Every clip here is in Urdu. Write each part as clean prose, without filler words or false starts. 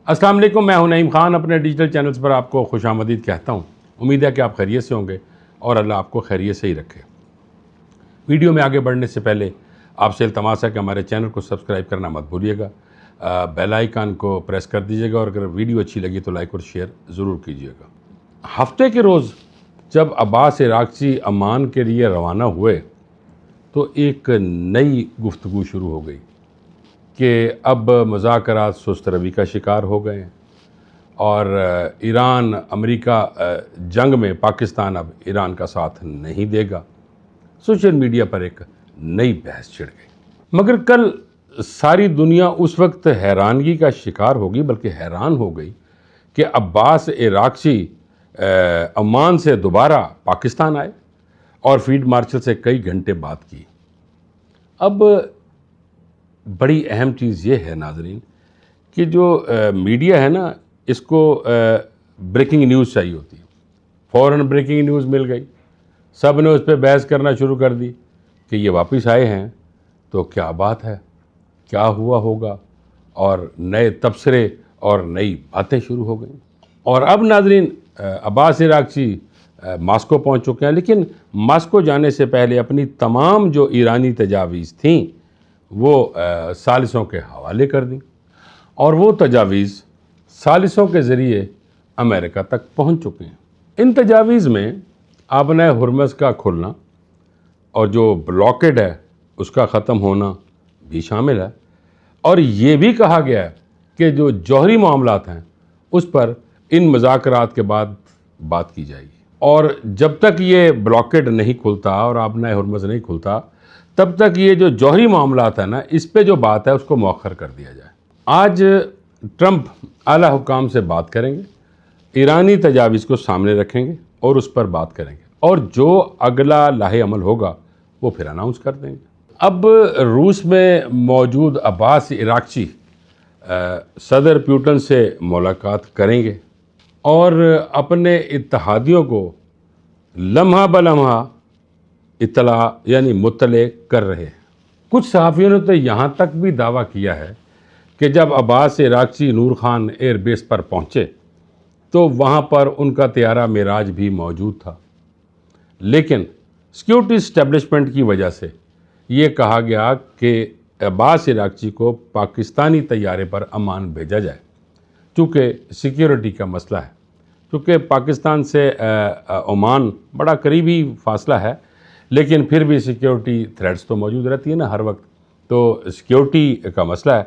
السلام علیکم، میں ہوں نعیم خان، اپنے ڈیجیٹل چینلز پر آپ کو خوش آمدید کہتا ہوں۔ امید ہے کہ آپ خیریت سے ہوں گے اور اللہ آپ کو خیریت سے ہی رکھے۔ ویڈیو میں آگے بڑھنے سے پہلے آپ سے التماس ہے کہ ہمارے چینل کو سبسکرائب کرنا مت بھولیے گا، بیل آئیکن کو پریس کر دیجیے گا، اور اگر ویڈیو اچھی لگی تو لائک اور شیئر ضرور کیجیے گا۔ ہفتے کے روز جب عباس عراقچی عمان کے لیے روانہ ہوئے تو ایک نئی گفتگو شروع ہو گئی کہ اب مذاکرات سست روی کا شکار ہو گئے ہیں اور ایران امریکہ جنگ میں پاکستان اب ایران کا ساتھ نہیں دے گا۔ سوشل میڈیا پر ایک نئی بحث چھڑ گئی، مگر کل ساری دنیا اس وقت حیرانگی کا شکار ہوگی، بلکہ حیران ہو گئی کہ عباس عراقچی عمان سے دوبارہ پاکستان آئے اور فیلڈ مارشل سے کئی گھنٹے بات کی۔ اب بڑی اہم چیز یہ ہے ناظرین کہ جو میڈیا ہے نا، اس کو بریکنگ نیوز چاہیے ہوتی ہے۔ فوراً بریکنگ نیوز مل گئی، سب نے اس پہ بحث کرنا شروع کر دی کہ یہ واپس آئے ہیں تو کیا بات ہے، کیا ہوا ہوگا، اور نئے تبصرے اور نئی باتیں شروع ہو گئیں۔ اور اب ناظرین عباس عراقچی ماسکو پہنچ چکے ہیں، لیکن ماسکو جانے سے پہلے اپنی تمام جو ایرانی تجاویز تھیں وہ ثالثوں کے حوالے کر دیں، اور وہ تجاویز ثالثوں کے ذریعے امریکہ تک پہنچ چکے ہیں۔ ان تجاویز میں آبنۂ ہرمز کا کھلنا اور جو بلاکڈ ہے اس کا ختم ہونا بھی شامل ہے، اور یہ بھی کہا گیا ہے کہ جو جوہری معاملات ہیں اس پر ان مذاکرات کے بعد بات کی جائے گی، اور جب تک یہ بلاکڈ نہیں کھلتا اور آبنۂ ہرمز نہیں کھلتا تب تک یہ جو جوہری معاملات ہیں نا، اس پہ جو بات ہے اس کو مؤخر کر دیا جائے۔ آج ٹرمپ اعلیٰ حکام سے بات کریں گے، ایرانی تجاویز کو سامنے رکھیں گے اور اس پر بات کریں گے، اور جو اگلا لاہے عمل ہوگا وہ پھر اناؤنس کر دیں گے۔ اب روس میں موجود عباس عراقچی صدر پیوٹن سے ملاقات کریں گے اور اپنے اتحادیوں کو لمحہ بلمحہ اطلاع یعنی مطلع کر رہے ہیں۔ کچھ صحافیوں نے تو یہاں تک بھی دعویٰ کیا ہے کہ جب عباس عراقچی نور خان ایئر بیس پر پہنچے تو وہاں پر ان کا طیارہ معراج بھی موجود تھا، لیکن سیکیورٹی اسٹیبلشمنٹ کی وجہ سے یہ کہا گیا کہ عباس عراقچی کو پاکستانی طیارے پر عمان بھیجا جائے، چونکہ سیکیورٹی کا مسئلہ ہے، چونکہ پاکستان سے عمان بڑا قریبی فاصلہ ہے، لیکن پھر بھی سیکیورٹی تھریٹس تو موجود رہتی ہے نا ہر وقت، تو سیکیورٹی کا مسئلہ ہے۔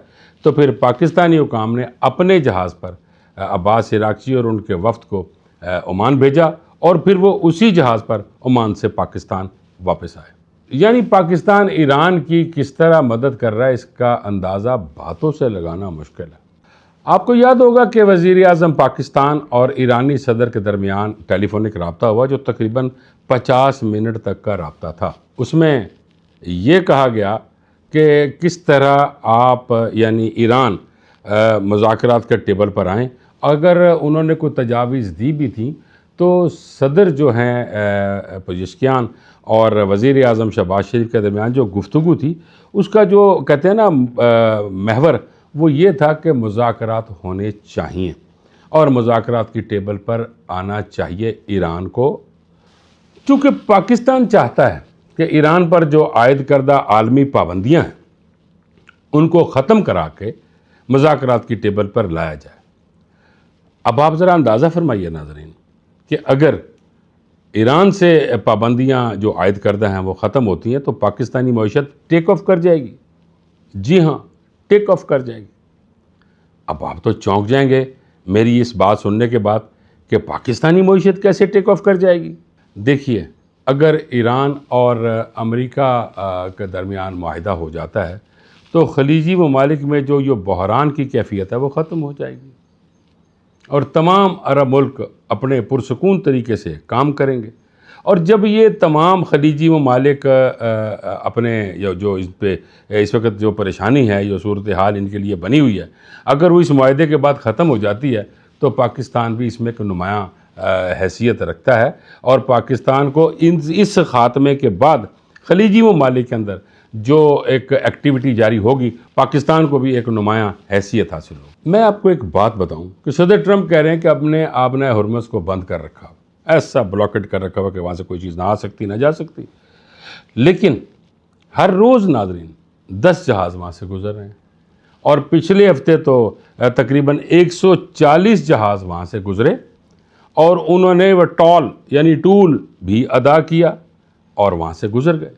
تو پھر پاکستانی حکام نے اپنے جہاز پر عباس عراقچی اور ان کے وفد کو عمان بھیجا، اور پھر وہ اسی جہاز پر عمان سے پاکستان واپس آئے۔ یعنی پاکستان ایران کی کس طرح مدد کر رہا ہے، اس کا اندازہ باتوں سے لگانا مشکل ہے۔ آپ کو یاد ہوگا کہ وزیر اعظم پاکستان اور ایرانی صدر کے درمیان ٹیلی فونک رابطہ ہوا، جو تقریباً 50 منٹ تک کا رابطہ تھا۔ اس میں یہ کہا گیا کہ کس طرح آپ یعنی ایران مذاکرات کے ٹیبل پر آئیں۔ اگر انہوں نے کوئی تجاویز دی بھی تھیں تو صدر جو ہیں پزشکیان اور وزیر اعظم شہباز شریف کے درمیان جو گفتگو تھی، اس کا جو کہتے ہیں نا محور، وہ یہ تھا کہ مذاکرات ہونے چاہیے اور مذاکرات کی ٹیبل پر آنا چاہیے ایران کو، چونکہ پاکستان چاہتا ہے کہ ایران پر جو عائد کردہ عالمی پابندیاں ہیں ان کو ختم کرا کے مذاکرات کی ٹیبل پر لایا جائے۔ اب آپ ذرا اندازہ فرمائیے ناظرین کہ اگر ایران سے پابندیاں جو عائد کردہ ہیں وہ ختم ہوتی ہیں تو پاکستانی معیشت ٹیک آف کر جائے گی۔ جی ہاں، ٹیک آف کر جائے گی۔ اب آپ تو چونک جائیں گے میری اس بات سننے کے بعد کہ پاکستانی معیشت کیسے ٹیک آف کر جائے گی۔ دیکھیے، اگر ایران اور امریکہ کے درمیان معاہدہ ہو جاتا ہے تو خلیجی ممالک میں جو یہ بحران کی کیفیت ہے وہ ختم ہو جائے گی، اور تمام عرب ملک اپنے پرسکون طریقے سے کام کریں گے۔ اور جب یہ تمام خلیجی ممالک اپنے جو اس وقت جو پریشانی ہے، جو صورتحال ان کے لیے بنی ہوئی ہے، اگر وہ اس معاہدے کے بعد ختم ہو جاتی ہے تو پاکستان بھی اس میں ایک نمایاں حیثیت رکھتا ہے، اور پاکستان کو اس خاتمے کے بعد خلیجی ممالک کے اندر جو ایک ایکٹیویٹی جاری ہوگی پاکستان کو بھی ایک نمایاں حیثیت حاصل ہوگی۔ میں آپ کو ایک بات بتاؤں کہ صدر ٹرمپ کہہ رہے ہیں کہ اپنے آبنائے ہرمز کو بند کر رکھا ہو، ایسا بلاکٹ کر رکھا ہوا کہ وہاں سے کوئی چیز نہ آ سکتی نہ جا سکتی، لیکن ہر روز ناظرین 10 جہاز وہاں سے گزر رہے ہیں، اور پچھلے ہفتے تو تقریباً 140 جہاز وہاں سے گزرے اور انہوں نے وہ ٹول یعنی ٹول بھی ادا کیا اور وہاں سے گزر گئے۔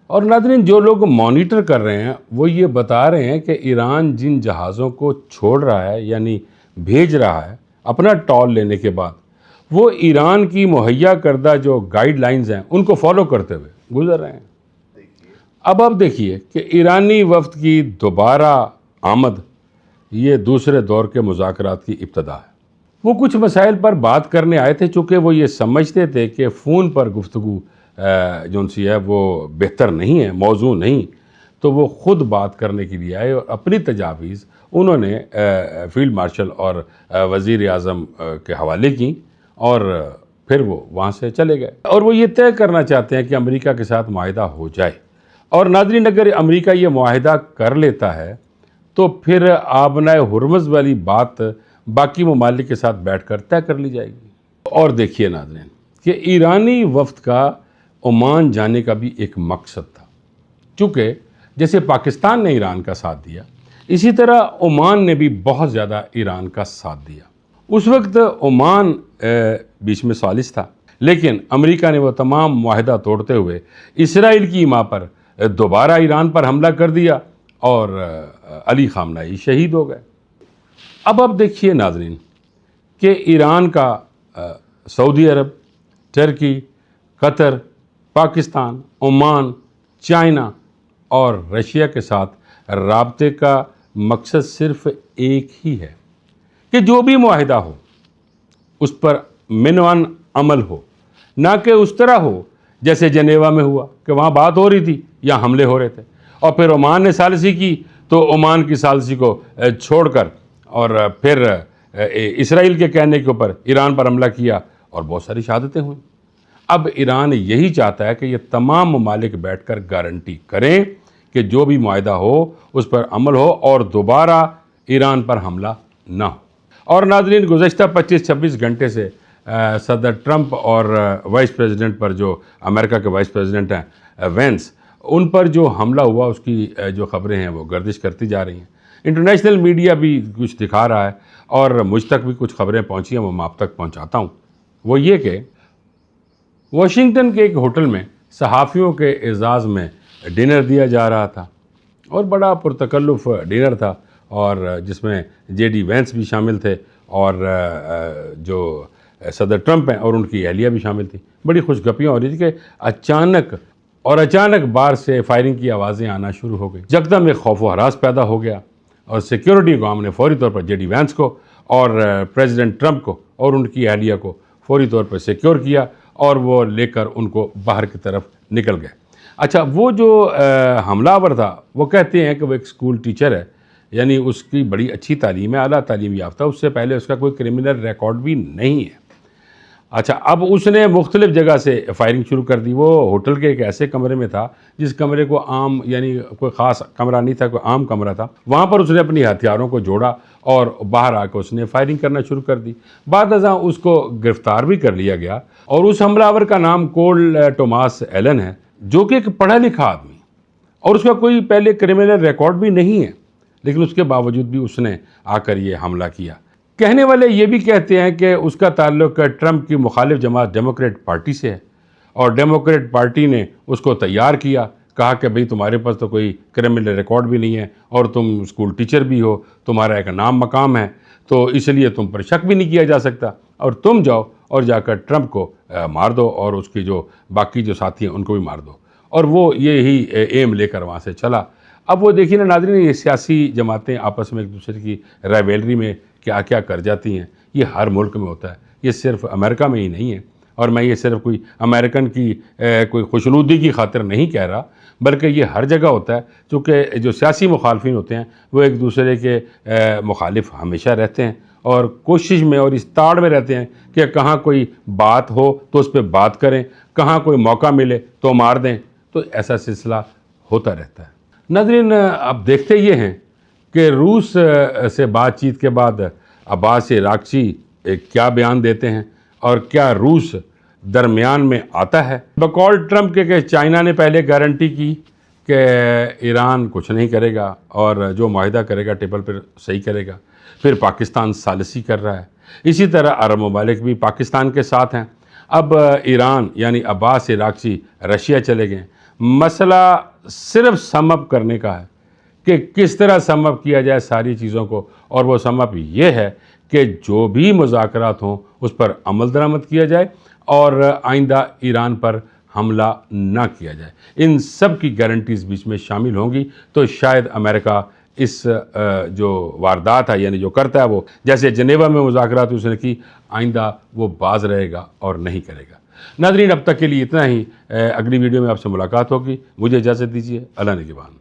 اور ناظرین جو لوگ مانیٹر کر رہے ہیں وہ یہ بتا رہے ہیں کہ ایران جن جہازوں کو چھوڑ رہا ہے یعنی بھیج رہا ہے اپنا ٹول لینے کے بعد، وہ ایران کی مہیا کردہ جو گائیڈ لائنز ہیں ان کو فالو کرتے ہوئے گزر رہے ہیں۔ اب آپ دیکھیے کہ ایرانی وفد کی دوبارہ آمد یہ دوسرے دور کے مذاکرات کی ابتدا ہے۔ وہ کچھ مسائل پر بات کرنے آئے تھے، چونکہ وہ یہ سمجھتے تھے کہ فون پر گفتگو جو ان سی ہے وہ بہتر نہیں ہے، موضوع نہیں، تو وہ خود بات کرنے کے لیے آئے اور اپنی تجاویز انہوں نے فیلڈ مارشل اور وزیر اعظم کے حوالے کی اور پھر وہ وہاں سے چلے گئے، اور وہ یہ طے کرنا چاہتے ہیں کہ امریکہ کے ساتھ معاہدہ ہو جائے۔ اور ناظرین اگر امریکہ یہ معاہدہ کر لیتا ہے تو پھر آبنائے ہرمز والی بات باقی ممالک کے ساتھ بیٹھ کر طے کر لی جائے گی۔ اور دیکھیے ناظرین کہ ایرانی وفد کا عمان جانے کا بھی ایک مقصد تھا، چونکہ جیسے پاکستان نے ایران کا ساتھ دیا اسی طرح عمان نے بھی بہت زیادہ ایران کا ساتھ دیا۔ اس وقت عمان بیچ میں ثالث تھا، لیکن امریکہ نے وہ تمام معاہدہ توڑتے ہوئے اسرائیل کی حمایت پر دوبارہ ایران پر حملہ کر دیا اور علی خامنہئی شہید ہو گئے۔ اب آپ دیکھیے ناظرین کہ ایران کا سعودی عرب، ترکی، قطر، پاکستان، عمان، چائنا اور رشیا کے ساتھ رابطے کا مقصد صرف ایک ہی ہے کہ جو بھی معاہدہ ہو اس پر منوان عمل ہو، نہ کہ اس طرح ہو جیسے جنیوا میں ہوا کہ وہاں بات ہو رہی تھی یا حملے ہو رہے تھے، اور پھر عمان نے ثالثی کی تو عمان کی ثالثی کو چھوڑ کر اور پھر اسرائیل کے کہنے کے اوپر ایران پر حملہ کیا اور بہت ساری شہادتیں ہوئیں۔ اب ایران یہی چاہتا ہے کہ یہ تمام ممالک بیٹھ کر گارنٹی کریں کہ جو بھی معاہدہ ہو اس پر عمل ہو اور دوبارہ ایران پر حملہ نہ ہو۔ اور ناظرین گزشتہ 25-26 گھنٹے سے صدر ٹرمپ اور وائس پریزیڈنٹ پر جو امریکہ کے وائس پریزیڈنٹ ہیں وینس، ان پر جو حملہ ہوا اس کی جو خبریں ہیں وہ گردش کرتی جا رہی ہیں۔ انٹرنیشنل میڈیا بھی کچھ دکھا رہا ہے اور مجھ تک بھی کچھ خبریں پہنچی ہیں، وہ میں آپ تک پہنچاتا ہوں۔ وہ یہ کہ واشنگٹن کے ایک ہوٹل میں صحافیوں کے اعزاز میں ڈنر دیا جا رہا تھا، اور بڑا پرتکلف ڈنر تھا، اور جس میں جے ڈی وینس بھی شامل تھے اور جو صدر ٹرمپ ہیں اور ان کی اہلیہ بھی شامل تھی۔ بڑی خوش گپیاں ہو رہی تھی کہ اچانک باہر سے فائرنگ کی آوازیں آنا شروع ہو گئی۔ یکدم ایک خوف و ہراس پیدا ہو گیا، اور سیکیورٹی عوام نے فوری طور پر جے ڈی وینس کو اور پریزیڈنٹ ٹرمپ کو اور ان کی اہلیہ کو فوری طور پر سیکیور کیا اور وہ لے کر ان کو باہر کی طرف نکل گئے۔ اچھا، وہ جو حملہ آور تھا وہ کہتے ہیں کہ وہ ایک اسکول ٹیچر ہے، یعنی اس کی بڑی اچھی تعلیم ہے، اعلیٰ تعلیم یافتہ، اس سے پہلے اس کا کوئی کرمنل ریکارڈ بھی نہیں ہے۔ اچھا، اب اس نے مختلف جگہ سے فائرنگ شروع کر دی۔ وہ ہوٹل کے ایک ایسے کمرے میں تھا جس کمرے کو عام یعنی کوئی خاص کمرہ نہیں تھا، کوئی عام کمرہ تھا، وہاں پر اس نے اپنی ہتھیاروں کو جوڑا اور باہر آ کے اس نے فائرنگ کرنا شروع کر دی۔ بعد ازاں اس کو گرفتار بھی کر لیا گیا، اور اس حملہ آور کا نام کول ٹوماس ایلن ہے، جو کہ ایک پڑھا لکھا آدمی، اور اس کا کوئی پہلے کرمنل ریکارڈ بھی نہیں ہے، لیکن اس کے باوجود بھی اس نے آ کر یہ حملہ کیا۔ کہنے والے یہ بھی کہتے ہیں کہ اس کا تعلق ٹرمپ کی مخالف جماعت ڈیموکریٹ پارٹی سے ہے، اور ڈیموکریٹ پارٹی نے اس کو تیار کیا، کہا کہ بھئی تمہارے پاس تو کوئی کرمنل ریکارڈ بھی نہیں ہے، اور تم اسکول ٹیچر بھی ہو، تمہارا ایک نام مقام ہے، تو اس لیے تم پر شک بھی نہیں کیا جا سکتا، اور تم جاؤ اور جا کر ٹرمپ کو مار دو اور اس کی جو باقی جو ساتھی ہیں ان کو بھی مار دو۔ اور وہ یہی ایم لے کر وہاں سے چلا۔ اب وہ دیکھیے نا ناظرین، یہ سیاسی جماعتیں آپس میں ایک دوسرے کی رائیولری میں کیا کیا کر جاتی ہیں، یہ ہر ملک میں ہوتا ہے، یہ صرف امریکہ میں ہی نہیں ہے۔ اور میں یہ صرف کوئی امریکن کی کوئی خوشنودی کی خاطر نہیں کہہ رہا، بلکہ یہ ہر جگہ ہوتا ہے، چونکہ جو سیاسی مخالفین ہوتے ہیں وہ ایک دوسرے کے مخالف ہمیشہ رہتے ہیں، اور کوشش میں اور اس تاڑ میں رہتے ہیں کہ کہاں کوئی بات ہو تو اس پہ بات کریں، کہاں کوئی موقع ملے تو مار دیں۔ تو ایسا سلسلہ ہوتا رہتا ہے۔ ناظرین، اب دیکھتے یہ ہیں کہ روس سے بات چیت کے بعد عباس عراقچی کیا بیان دیتے ہیں اور کیا روس درمیان میں آتا ہے۔ بقول ٹرمپ کے کہ چائنا نے پہلے گارنٹی کی کہ ایران کچھ نہیں کرے گا اور جو معاہدہ کرے گا ٹیبل پر صحیح کرے گا، پھر پاکستان ثالثی کر رہا ہے۔ اسی طرح عرب ممالک بھی پاکستان کے ساتھ ہیں۔ اب ایران یعنی عباس عراقچی رشیا چلے گئے۔ مسئلہ صرف سم اپ کرنے کا ہے کہ کس طرح سم اپ کیا جائے ساری چیزوں کو، اور وہ سم اپ یہ ہے کہ جو بھی مذاکرات ہوں اس پر عمل درآمد کیا جائے اور آئندہ ایران پر حملہ نہ کیا جائے۔ ان سب کی گارنٹیز بیچ میں شامل ہوں گی تو شاید امریکہ اس جو واردات ہے یعنی جو کرتا ہے وہ جیسے جنیوا میں مذاکرات اس نے کی، آئندہ وہ باز رہے گا اور نہیں کرے گا۔ ناظرین، اب تک کے لیے اتنا ہی۔ اگلی ویڈیو میں آپ سے ملاقات ہوگی۔ مجھے اجازت دیجیے۔ اللہ نگہبان۔